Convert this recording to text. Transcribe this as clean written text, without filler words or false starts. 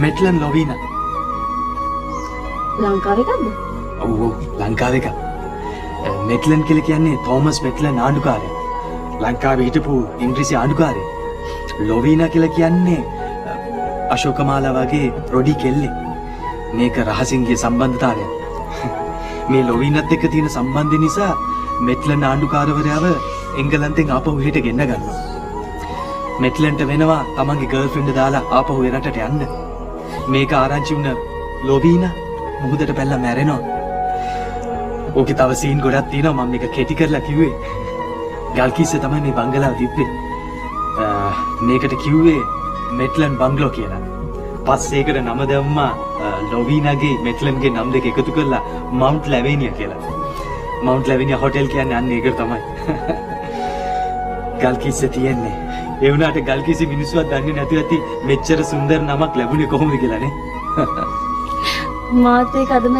මෙට්ලන් ලොවීනා. ලංකාවේ එකක්ද? ඔව් ලංකාවේ එක. මෙට්ලන් කියලා කියන්නේ තෝමස් මෙට්ලන් ආණ්ඩුකාරයා. ලංකාවේ හිටපු ඉංග්‍රීසි ආණ්ඩුකාරයා. ලොවීනා කියලා කියන්නේ අශෝකමාලා වගේ රොඩි කෙල්ලෙක්. මේක රහසින්ගේ සම්බන්ධතාවයක්. මේ ලොවීනත් එක්ක තියෙන සම්බන්ධය නිසා මෙට්ලන් ආණ්ඩුකාරවරයාව එංගලන්තෙන් ආපහු හෙට ගෙන්න ගන්නවා. මෙට්ලන්ට වෙනවා තමන්ගේ ගර්ල්ෆ්‍රෙන්ඩ් දාලා ආපහු එරටට යන්න. මේක ආරංචි වුණ ලොවීනා මුහුදට පැනලා මැරෙනවා. ඕකේ තව සීන් ගොඩක් තියෙනවා මම මේක කෙටි කරලා කිව්වේ. ගල්කිස්සේ තමයි මේ බංගලාව තිබ්බේ. මේකට කිව්වේ මෙට්ලන් බංගලෝ කියලා. පස්සේ ඒකට නම දැම්මා ලොවීනාගේ මෙට්ලන්ගේ නම් දෙක එකතු කරලා මවුන්ට් ලැවෙනියා කියලා. මවුන්ට් ලැවෙනියා හොටෙල් කියන්නේ අන්න ඒක තමයි. ගල්කිස්සේ තියෙන්නේ. ඒ වුණාට ගල්කිස්සි මිනිස්සුවත් දන්නේ නැතුව ඇති මෙච්චර සුන්දර නමක් ලැබුණේ කොහොමද කියලා නේ. මාත් ඒක අදම